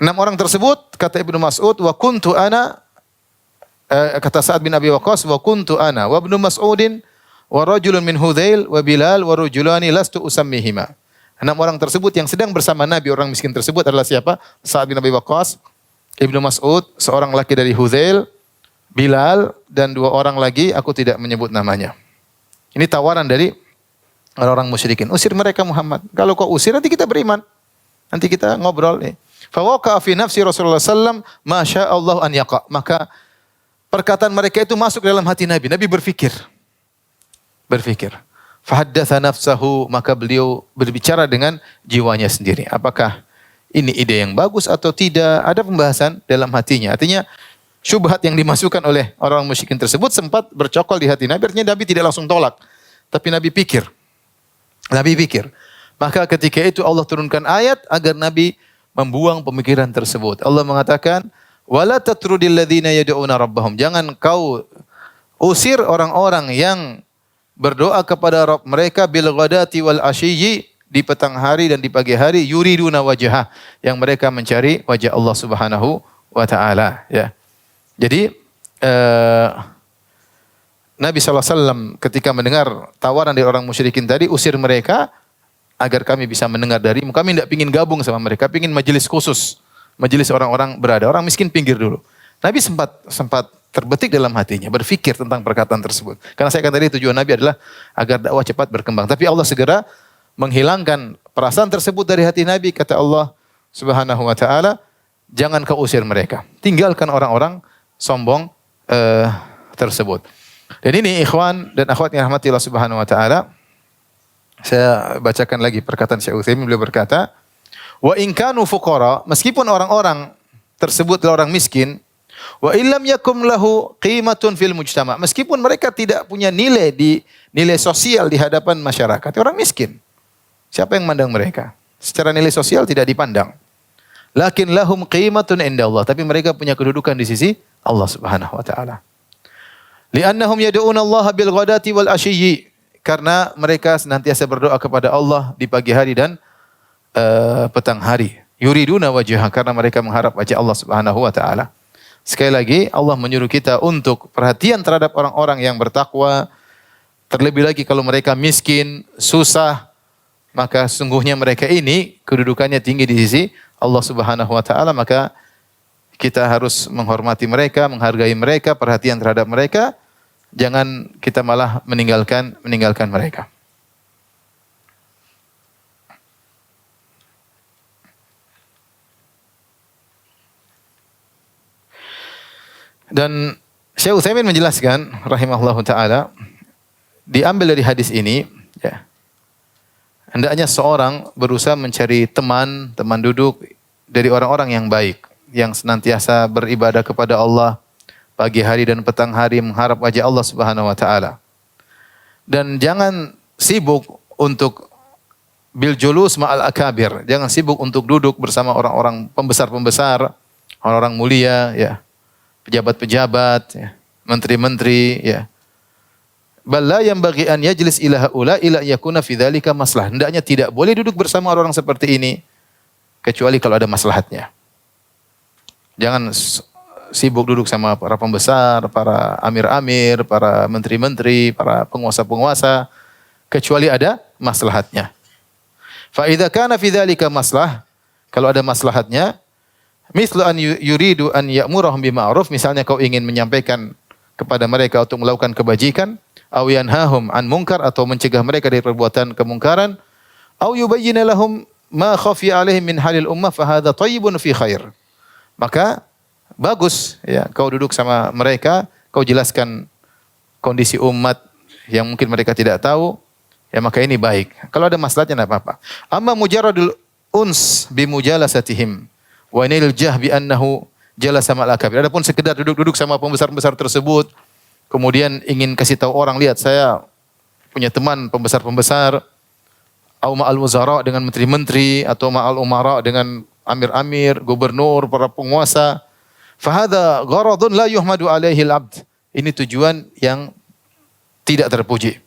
6 orang tersebut kata Ibnu Mas'ud, wa kuntu ana, kata Sa'ad bin Abi Waqqas, wa kuntu ana wa Ibnu Mas'udin wa rajulun min Hudzail wa Bilal wa rajulani lastu usammihima. 6 orang tersebut yang sedang bersama Nabi, orang miskin tersebut adalah siapa? Sa'ad bin Abi Waqqas, Ibnu Mas'ud, seorang laki dari Hudzail, Bilal, dan 2 orang lagi aku tidak menyebut namanya. Ini tawaran dari orang-orang musyrikin. Usir mereka Muhammad. Kalau kau usir nanti kita beriman. Nanti kita ngobrol. Fawaqa fi nafsi Rasulullah sallam ma syaa Allah an yaqa. Maka perkataan mereka itu masuk dalam hati Nabi. Nabi berfikir. Fahaddatsa nafsahu, maka beliau berbicara dengan jiwanya sendiri. Apakah ini ide yang bagus atau tidak? Ada pembahasan dalam hatinya. Artinya syubhat yang dimasukkan oleh orang musyrikin tersebut sempat bercokol di hati Nabi. Artinya Nabi tidak langsung tolak. Tapi Nabi pikir. Maka ketika itu Allah turunkan ayat agar Nabi membuang pemikiran tersebut. Allah mengatakan, "Wala tatrudil ladzina yad'una rabbahum." Jangan kau usir orang-orang yang berdoa kepada Rabb mereka bil ghadati wal ashiyyi, di petang hari dan di pagi hari, yuriduna wajhah, yang mereka mencari wajah Allah Subhanahu wa taala, ya. Jadi Nabi SAW ketika mendengar tawaran dari orang musyrikin tadi, usir mereka agar kami bisa mendengar darimu. Kami tidak ingin gabung sama mereka, ingin majelis khusus, majelis orang-orang berada. Orang miskin pinggir dulu. Nabi sempat terbetik dalam hatinya, berfikir tentang perkataan tersebut. Karena saya katakan tadi tujuan Nabi adalah agar dakwah cepat berkembang. Tapi Allah segera menghilangkan perasaan tersebut dari hati Nabi. Kata Allah Subhanahu wa taala, jangan kau usir mereka. Tinggalkan orang-orang sombong tersebut. Dan ini ikhwan dan akhwat yang rahmati Allah Subhanahu wa taala, saya bacakan lagi perkataan Syekh Utsaimin. Beliau berkata, "Wa in kanu fuqara", meskipun orang-orang tersebut adalah orang miskin, "wa illam yakum lahu qimatun fil mujtama", meskipun mereka tidak punya nilai sosial di hadapan masyarakat, orang miskin. Siapa yang mandang mereka? Secara nilai sosial tidak dipandang. Lakin lahum qimatun inda Allah, tapi mereka punya kedudukan di sisi Allah Subhanahu wa taala. Li'annahum yad'una Allah bil ghadati wal ashiyyi, karena mereka senantiasa berdoa kepada Allah di pagi hari dan petang hari. Yuriduna wajhah, karena mereka mengharap wajah Allah Subhanahu wa taala. Sekali lagi Allah menyuruh kita untuk perhatian terhadap orang-orang yang bertakwa. Terlebih lagi kalau mereka miskin, susah, maka sungguhnya mereka ini kedudukannya tinggi di sisi Allah Subhanahu wa taala, maka kita harus menghormati mereka, menghargai mereka, perhatian terhadap mereka. Jangan kita malah meninggalkan mereka. Dan Syekh Utsaimin menjelaskan rahimahullahu taala, diambil dari hadis ini, ya, hendaknya seorang berusaha mencari teman duduk dari orang-orang yang baik, yang senantiasa beribadah kepada Allah pagi hari dan petang hari, mengharap wajah Allah Subhanahu wa taala. Dan jangan sibuk untuk bil julus ma'al akabir, jangan sibuk untuk duduk bersama orang-orang pembesar-pembesar, orang-orang mulia, ya, pejabat-pejabat, ya, menteri-menteri, ya. Bal la yanbaghi an yajlis ila haula ila yakuna fi dzalika maslahat. Hendaknya tidak boleh duduk bersama orang seperti ini kecuali kalau ada maslahatnya. Jangan sibuk duduk sama para pembesar, para amir-amir, para menteri-menteri, para penguasa-penguasa kecuali ada maslahatnya. Fa idza kana fi dzalika maslah, kalau ada maslahatnya, mislu an yuridu an ya'murahum bima'ruf, misalnya kau ingin menyampaikan kepada mereka untuk melakukan kebajikan, aw yanhahum an munkar, atau mencegah mereka dari perbuatan kemungkaran, aw yubayyina lahum ma khafiya alaihim min halil ummah fa hadza thayyibun fi khair. Maka bagus ya kau duduk sama mereka, kau jelaskan kondisi umat yang mungkin mereka tidak tahu, ya maka ini baik. Kalau ada maslahatnya enggak apa-apa. Amma mujarradul uns bi mujalasatihim wa nil jah bi annahu jalasa ma'al akabir. Adapun sekedar duduk-duduk sama pembesar-pembesar tersebut, kemudian ingin kasih tahu orang, lihat saya punya teman pembesar-pembesar, au ma'al wuzara dengan menteri-menteri, atau ma'al umara dengan amir-amir, gubernur, para penguasa. Fa hadza gharadun la yuhmadu alaihi al-'abd. Ini tujuan yang tidak terpuji.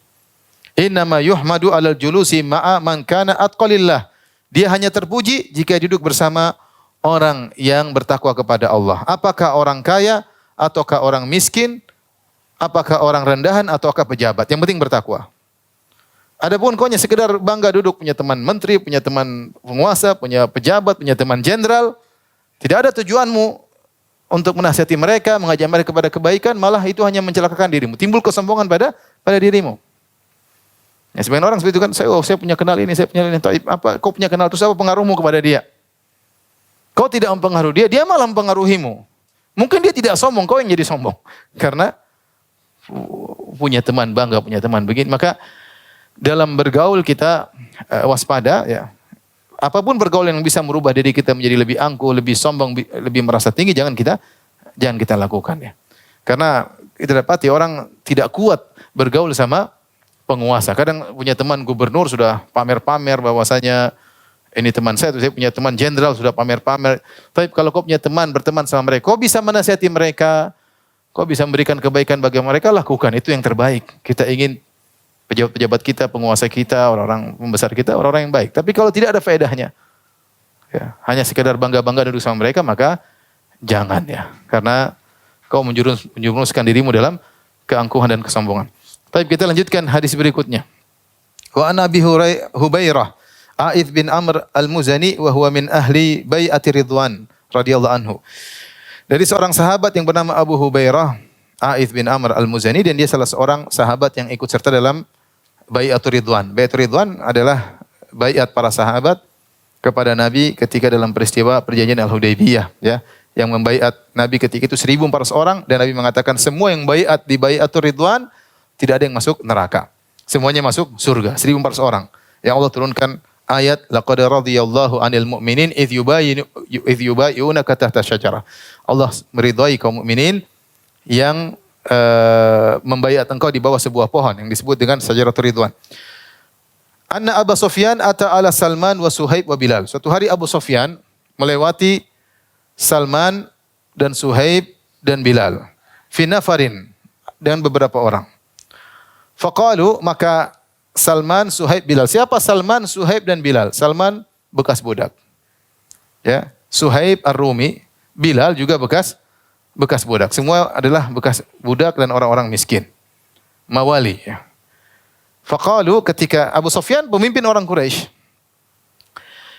Innama yuhmadu 'alal julusi ma'a man kana atqalillah. Dia hanya terpuji jika duduk bersama orang yang bertakwa kepada Allah. Apakah orang kaya ataukah orang miskin, apakah orang rendahan ataukah pejabat, yang penting bertakwa. Adapun kau hanya sekedar bangga duduk punya teman menteri, punya teman penguasa, punya pejabat, punya teman jenderal, tidak ada tujuanmu untuk menasihati mereka, mengajak mereka kepada kebaikan, malah itu hanya mencelakakan dirimu. Timbul kesombongan pada dirimu. Ya, sebagian orang seperti itu kan, saya punya kenal ini, saya punya ini. Apa kau punya kenal, terus apa pengaruhmu kepada dia? Kau tidak mempengaruhi dia, dia malah mempengaruhimu. Mungkin dia tidak sombong, kau yang jadi sombong. Karena punya teman bangga, punya teman begini. Maka dalam bergaul kita waspada ya. Apapun bergaul yang bisa merubah diri kita menjadi lebih angkuh, lebih sombong, lebih merasa tinggi, jangan kita lakukan ya. Karena kita dapati orang tidak kuat bergaul sama penguasa. Kadang punya teman gubernur sudah pamer-pamer bahwasanya ini teman saya punya teman jenderal sudah pamer-pamer. Tapi kalau kau punya teman, berteman sama mereka, kau bisa menasihati mereka, kau bisa memberikan kebaikan bagi mereka, lakukan. Itu yang terbaik. Kita ingin pejabat-pejabat kita, penguasa kita, orang-orang pembesar kita, orang-orang yang baik. Tapi kalau tidak ada faedahnya, ya, hanya sekedar bangga-bangga duduk sama mereka, maka jangan ya. Karena kau menjerumuskan dirimu dalam keangkuhan dan kesombongan. Tapi kita lanjutkan hadis berikutnya. Wa an Abi Hubairah A'idh bin Amr al-Muzani wa huwa min ahli bai'ati Ridwan radhiyallahu anhu. Dari seorang sahabat yang bernama Abu Hubairah A'idh bin Amr al-Muzani, dan dia salah seorang sahabat yang ikut serta dalam bai'atur Ridwan. Bai'atur Ridwan adalah bai'at para sahabat kepada Nabi ketika dalam peristiwa perjanjian Al-Hudaybiyah ya, yang membai'at Nabi ketika itu 1.400 orang, dan Nabi mengatakan semua yang bai'at di bai'atur Ridwan tidak ada yang masuk neraka. Semuanya masuk surga, 1.400 orang. Yang Allah turunkan ayat laqad radhiyallahu 'anil mu'minin idz yubayyunaka tahta syajarah. Allah meridhai kaum mukminin yang membaiat engkau di bawah sebuah pohon yang disebut dengan Syajaratul Ridwan. Anna Abu Sufyan ata ala Salman wa Suhaib wa Bilal. Suatu hari Abu Sufyan melewati Salman dan Suhaib dan Bilal. Fi nafarin, dengan beberapa orang. Faqalu, maka Salman, Suhaib, Bilal. Siapa Salman, Suhaib dan Bilal? Salman bekas budak. Ya, Suhaib Ar-Rumi, Bilal juga bekas budak. Semua adalah bekas budak dan orang-orang miskin. Mawali ya. Faqalu, ketika Abu Sufyan pemimpin orang Quraisy.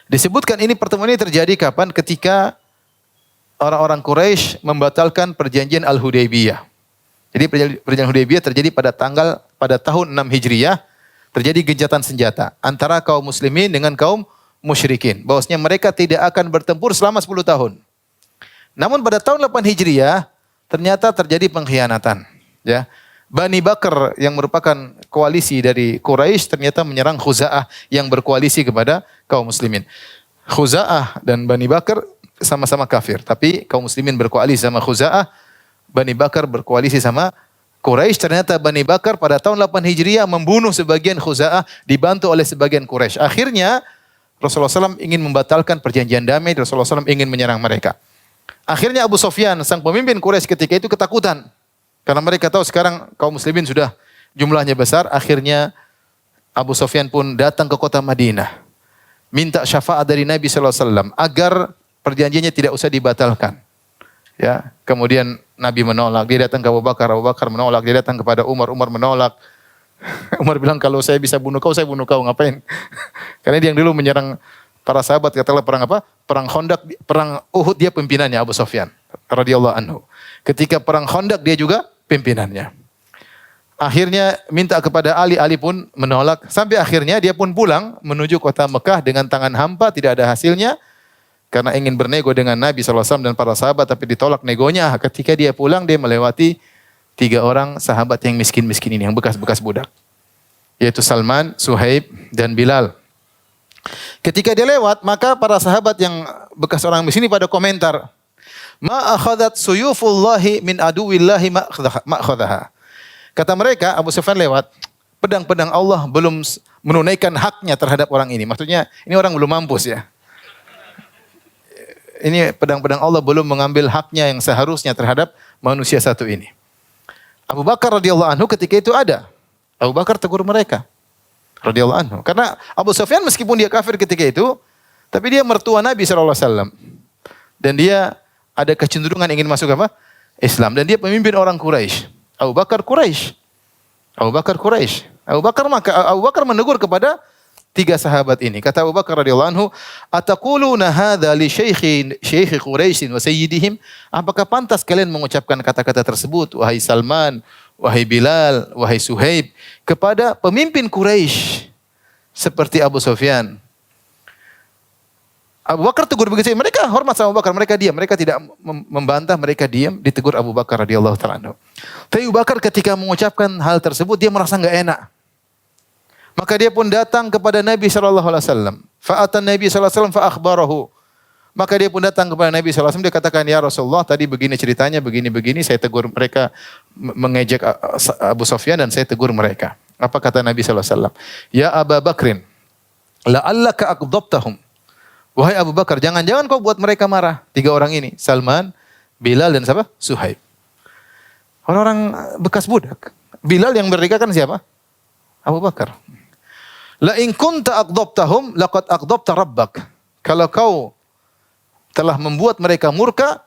Disebutkan ini pertemuan ini terjadi kapan? Ketika orang-orang Quraisy membatalkan perjanjian Al-Hudaybiyah. Jadi perjanjian Hudaybiyah terjadi pada tahun 6 Hijriah. Terjadi gencatan senjata antara kaum muslimin dengan kaum musyrikin. Bahwasanya mereka tidak akan bertempur selama 10 tahun. Namun pada tahun 8 Hijriah ternyata terjadi pengkhianatan. Ya, Bani Bakar yang merupakan koalisi dari Quraisy ternyata menyerang Khuza'ah yang berkoalisi kepada kaum muslimin. Khuza'ah dan Bani Bakar sama-sama kafir, tapi kaum muslimin berkoalisi sama Khuza'ah, Bani Bakar berkoalisi sama Quraisy. Ternyata Bani Bakar pada tahun 8 Hijriah membunuh sebagian Khuza'ah dibantu oleh sebagian Quraisy. Akhirnya Rasulullah SAW ingin membatalkan perjanjian damai, Rasulullah SAW ingin menyerang mereka. Akhirnya Abu Sufyan, sang pemimpin Quraisy ketika itu ketakutan. Karena mereka tahu sekarang kaum muslimin sudah jumlahnya besar. Akhirnya Abu Sufyan pun datang ke kota Madinah, minta syafaat dari Nabi SAW agar perjanjiannya tidak usah dibatalkan. Ya, kemudian Nabi menolak. Dia datang ke Abu Bakar menolak. Dia datang kepada Umar menolak. Umar bilang, kalau saya bisa bunuh kau, saya bunuh kau. Ngapain? Karena dia yang dulu menyerang para sahabat, katakanlah perang apa? Perang Khandaq, perang Uhud dia pimpinannya Abu Sufyan radhiyallahu anhu. Ketika perang Khandaq dia juga pimpinannya. Akhirnya minta kepada Ali pun menolak. Sampai akhirnya dia pun pulang menuju kota Mekah dengan tangan hampa, tidak ada hasilnya. Karena ingin bernego dengan Nabi SAW dan para sahabat, tapi ditolak negonya. Ketika dia pulang, dia melewati 3 orang sahabat yang miskin-miskin ini, yang bekas-bekas budak. Yaitu Salman, Suhaib, dan Bilal. Ketika dia lewat, maka para sahabat yang bekas orang miskin ini pada komentar, ma akhadat suyufullahi min aduwillahi ma akhadaha. Kata mereka, Abu Sufyan lewat, pedang-pedang Allah belum menunaikan haknya terhadap orang ini. Maksudnya, ini orang belum mampus ya. Ini pedang-pedang Allah belum mengambil haknya yang seharusnya terhadap manusia satu ini. Abu Bakar radhiyallahu anhu ketika itu ada. Abu Bakar tegur mereka radhiyallahu anhu. Karena Abu Sufyan meskipun dia kafir ketika itu, tapi dia mertua Nabi SAW. Dan dia ada kecenderungan ingin masuk apa? Islam. Dan dia pemimpin orang Quraisy. Abu Bakar Quraisy. Abu Bakar menegur kepada 3 sahabat ini. Kata Abu Bakar radhiyallahu anhu, "Ataquluna hadza li syekhi Quraisy wa sayyidihim?" Apakah pantas kalian mengucapkan kata-kata tersebut, wahai Salman, wahai Bilal, wahai Suhaib, kepada pemimpin Quraisy seperti Abu Sufyan? Abu Bakar tegur begitu. Mereka hormat sama Abu Bakar, mereka diam, mereka tidak membantah, mereka diam, ditegur Abu Bakar radhiyallahu ta'ala anhu. Tapi Abu Bakar ketika mengucapkan hal tersebut, dia merasa enggak enak. Maka dia pun datang kepada Nabi sallallahu alaihi wasallam. Fa'atan Nabi sallallahu alaihi wasallam fa akhbarahu. Maka dia pun datang kepada Nabi sallallahu alaihi wasallam, dia katakan, "Ya Rasulullah, tadi begini ceritanya, begini, saya tegur mereka mengejek Abu Sufyan dan saya tegur mereka." Apa kata Nabi sallallahu alaihi wasallam? "Ya Abu Bakrin, la'allaka aqdabtahum." Wahai Abu Bakar, jangan-jangan kau buat mereka marah. 3 orang ini, Salman, Bilal dan siapa? Suhaib. Orang-orang bekas budak. Bilal yang merdeka kan siapa? Abu Bakar. La in kunta aqdabtahum laqad aqdabta rabbak. Kalau kau telah membuat mereka murka,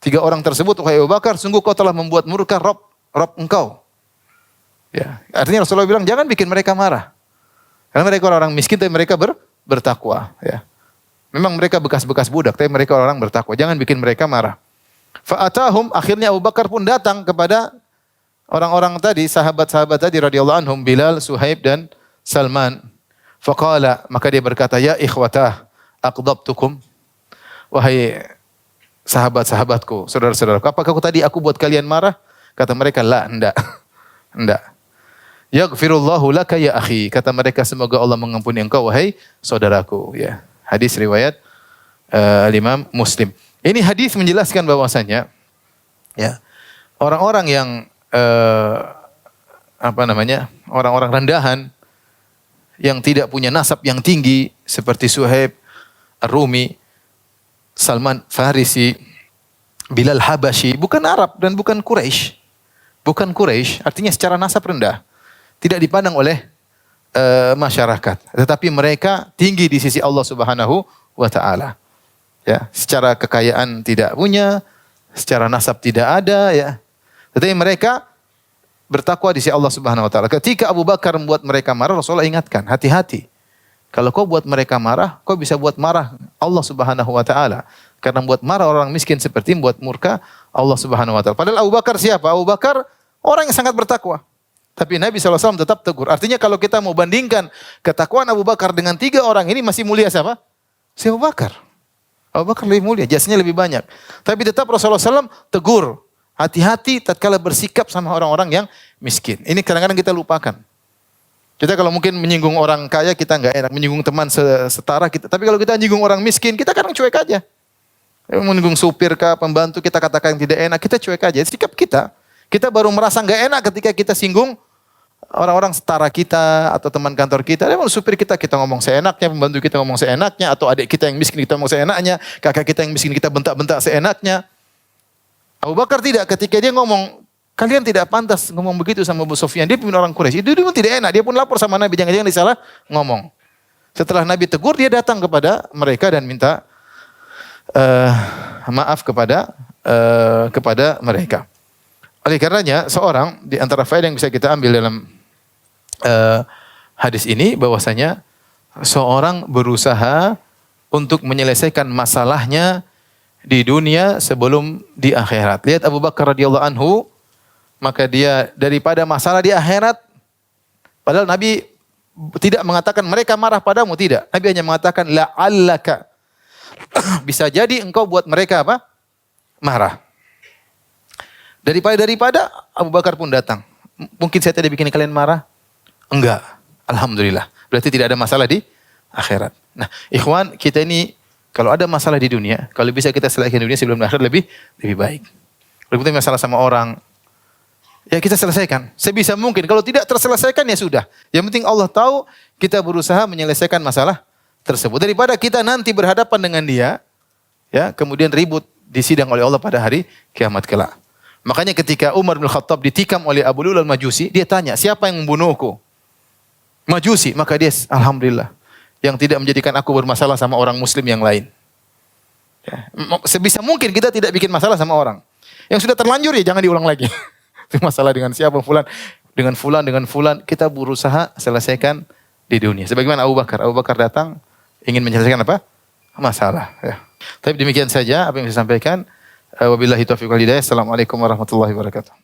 3 orang tersebut, wahai Abu Bakar, sungguh kau telah membuat murka Rabb engkau. Ya, artinya Rasulullah bilang jangan bikin mereka marah. Karena mereka orang miskin tapi mereka bertakwa, ya. Memang mereka bekas-bekas budak, tapi mereka orang bertakwa. Jangan bikin mereka marah. Fa'atahum, akhirnya Abu Bakar pun datang kepada orang-orang tadi, sahabat-sahabat tadi radhiyallahu anhum, Bilal, Suhaib dan Salman. Faqala, maka dia berkata, "Ya ikhwatah, aqdabtukum." Wahai sahabat-sahabatku, saudara-saudaraku, apakah aku buat kalian marah? Kata mereka, "La, enggak." Enggak. "Yaghfirullahu laka ya akhi." Kata mereka, semoga Allah mengampuni engkau wahai saudaraku, ya. Hadis riwayat Imam Muslim. Ini hadis menjelaskan bahwasanya ya, orang-orang yang orang-orang rendahan yang tidak punya nasab yang tinggi seperti Suhaib Ar-Rumi, Salman Farisi, Bilal Habashi, bukan Arab dan bukan Quraisy. Bukan Quraisy, artinya secara nasab rendah. Tidak dipandang oleh masyarakat, tetapi mereka tinggi di sisi Allah Subhanahu wa taala. Ya, secara kekayaan tidak punya, secara nasab tidak ada, ya. Tetapi mereka bertakwa di sisi Allah Subhanahu wa taala. Ketika Abu Bakar membuat mereka marah, Rasulullah ingatkan, hati-hati. Kalau kau buat mereka marah, kau bisa buat marah Allah Subhanahu wa taala. Karena buat marah orang miskin seperti membuat murka Allah Subhanahu wa taala. Padahal Abu Bakar siapa? Abu Bakar orang yang sangat bertakwa. Tapi Nabi SAW tetap tegur. Artinya kalau kita mau bandingkan ketakwaan Abu Bakar dengan 3 orang ini, masih mulia siapa? Si Abu Bakar. Abu Bakar lebih mulia, jasanya lebih banyak. Tapi tetap Rasulullah SAW tegur. Hati-hati tatkala bersikap sama orang-orang yang miskin. Ini kadang-kadang kita lupakan. Kita kalau mungkin menyinggung orang kaya kita enggak enak. Menyinggung teman setara kita. Tapi kalau kita menyinggung orang miskin, kita kadang cuek aja. Menyinggung supir kah, pembantu, kita katakan yang tidak enak, kita cuek aja. Sikap kita. Kita baru merasa enggak enak ketika kita singgung orang-orang setara kita atau teman kantor kita. Memang supir kita ngomong seenaknya, pembantu kita ngomong seenaknya, atau adik kita yang miskin kita ngomong seenaknya, kakak kita yang miskin kita bentak-bentak seenaknya. Abu Bakar tidak, ketika dia ngomong kalian tidak pantas ngomong begitu sama Abu Sufyan. Dia pemimpin orang Quraisy. Itu pun tidak enak. Dia pun lapor sama Nabi, jangan-jangan disalah ngomong. Setelah Nabi tegur, dia datang kepada mereka dan minta maaf kepada mereka. Oleh karenanya, seorang di antara faedah yang bisa kita ambil dalam hadis ini bahwasanya seorang berusaha untuk menyelesaikan masalahnya di dunia sebelum di akhirat. Lihat Abu Bakar radhiyallahu anhu, maka dia daripada masalah di akhirat, padahal Nabi tidak mengatakan mereka marah padamu, tidak. Nabi hanya mengatakan la'allaka. Bisa jadi engkau buat mereka apa? Marah. Daripada Abu Bakar pun datang. Mungkin saya tidak bikin kalian marah? Enggak. Alhamdulillah. Berarti tidak ada masalah di akhirat. Nah, ikhwan, kita ini kalau ada masalah di dunia, kalau bisa kita selesaikan di dunia sebelum akhirat lebih baik. Kalau kita masalah sama orang, ya kita selesaikan. Sebisa mungkin. Kalau tidak terselesaikan ya sudah. Yang penting Allah tahu kita berusaha menyelesaikan masalah tersebut. Daripada kita nanti berhadapan dengan dia, ya kemudian ribut disidang oleh Allah pada hari kiamat kelak. Makanya ketika Umar bin Khattab ditikam oleh Abu Lulul Majusi, dia tanya, siapa yang membunuhku? Majusi. Maka dia, alhamdulillah, yang tidak menjadikan aku bermasalah sama orang muslim yang lain. Ya. Sebisa mungkin kita tidak bikin masalah sama orang. Yang sudah terlanjur ya jangan diulang lagi. Masalah dengan siapa, dengan fulan, kita berusaha selesaikan di dunia. Sebagaimana Abu Bakar datang ingin menyelesaikan apa? Masalah. Ya. Tapi demikian saja apa yang saya sampaikan. Wabillahi taufiq wal hidayah. Assalamualaikum warahmatullahi wabarakatuh.